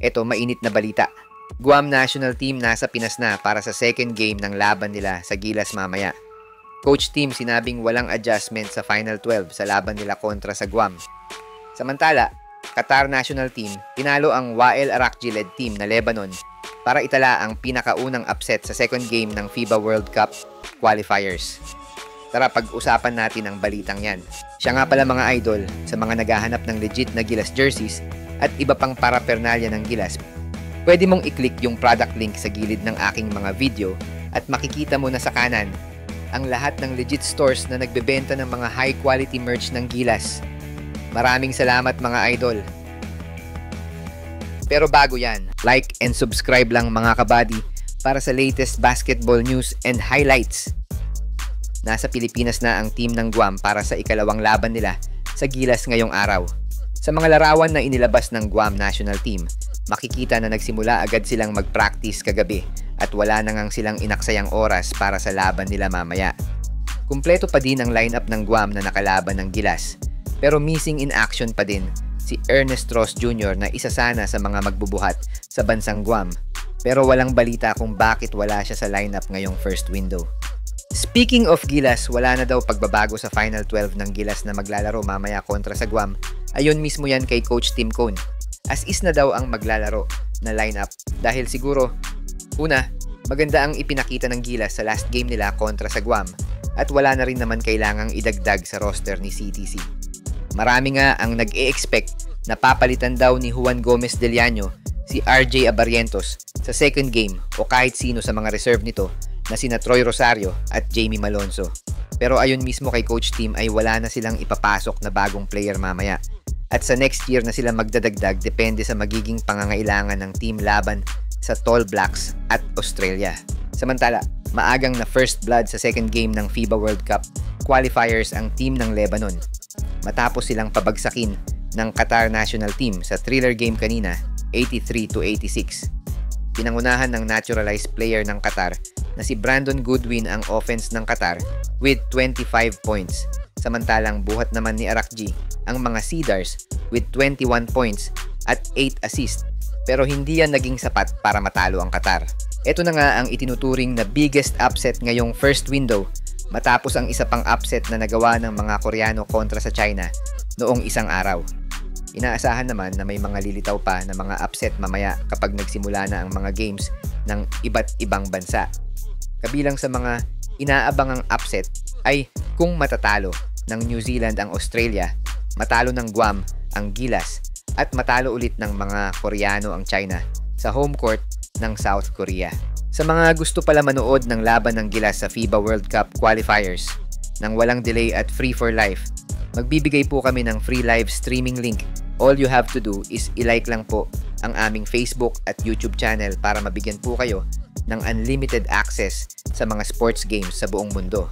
Ito, mainit na balita. Guam national team nasa Pinas na para sa second game ng laban nila sa Gilas mamaya. Coach team sinabing walang adjustment sa Final 12 sa laban nila kontra sa Guam. Samantala, Qatar national team tinalo ang Wael Arakji-led team na Lebanon para itala ang pinakaunang upset sa second game ng FIBA World Cup qualifiers. Tara, pag-usapan natin ang balitang yan. Siya nga pala mga idol, sa mga naghahanap ng legit na Gilas jerseys at iba pang paraphernalia ng Gilas, pwede mong i-click yung product link sa gilid ng aking mga video at makikita mo na sa kanan ang lahat ng legit stores na nagbebenta ng mga high quality merch ng Gilas. Maraming salamat mga idol. Pero bago yan, like and subscribe lang mga kabady para sa latest basketball news and highlights. Nasa Pilipinas na ang team ng Guam para sa ikalawang laban nila sa Gilas ngayong araw. Sa mga larawan na inilabas ng Guam national team, makikita na nagsimula agad silang mag-practice kagabi at wala na ngang silang inaksayang oras para sa laban nila mamaya. Kumpleto pa din ang lineup ng Guam na nakalaban ng Gilas, pero missing in action pa din si Ernest Ross Jr. na isa sana sa mga magbubuhat sa bansang Guam, pero walang balita kung bakit wala siya sa lineup ngayong first window. Speaking of Gilas, wala na daw pagbabago sa Final 12 ng Gilas na maglalaro mamaya kontra sa Guam. Ayon mismo yan kay Coach Tim Cone. As is na daw ang maglalaro na lineup dahil siguro, una, maganda ang ipinakita ng Gilas sa last game nila kontra sa Guam at wala na rin naman kailangang idagdag sa roster ni CTC. Marami nga ang nag-e-expect na papalitan daw ni Juan Gomez Deliano si RJ Abarrientos sa second game o kahit sino sa mga reserve nito na sina Troy Rosario at Jamie Malonzo. Pero ayon mismo kay Coach Tim ay wala na silang ipapasok na bagong player mamaya. At sa next year na sila magdadagdag depende sa magiging pangangailangan ng team laban sa Tall Blacks at Australia. Samantala, maagang na first blood sa second game ng FIBA World Cup qualifiers ang team ng Lebanon matapos silang pabagsakin ng Qatar national team sa thriller game kanina 83-86. Pinangunahan ng naturalized player ng Qatar na si Brandon Goodwin ang offense ng Qatar with 25 points. Samantalang buhat naman ni Arakji ang mga Cedars with 21 points at 8 assists, pero hindi yan naging sapat para matalo ang Qatar. Ito na nga ang itinuturing na biggest upset ngayong first window matapos ang isa pang upset na nagawa ng mga Koreano kontra sa China noong isang araw. Inaasahan naman na may mga lilitaw pa na mga upset mamaya kapag nagsimula na ang mga games ng iba't ibang bansa. Kabilang sa mga inaabangang upset ay kung matatalo ng New Zealand ang Australia, matalo ng Guam ang Gilas, at matalo ulit ng mga Koreano ang China sa home court ng South Korea. Sa mga gusto pala manood ng laban ng Gilas sa FIBA World Cup qualifiers nang walang delay at free for life, magbibigay po kami ng free live streaming link. All you have to do is i-like lang po ang aming Facebook at YouTube channel para mabigyan po kayo ng unlimited access sa mga sports games sa buong mundo.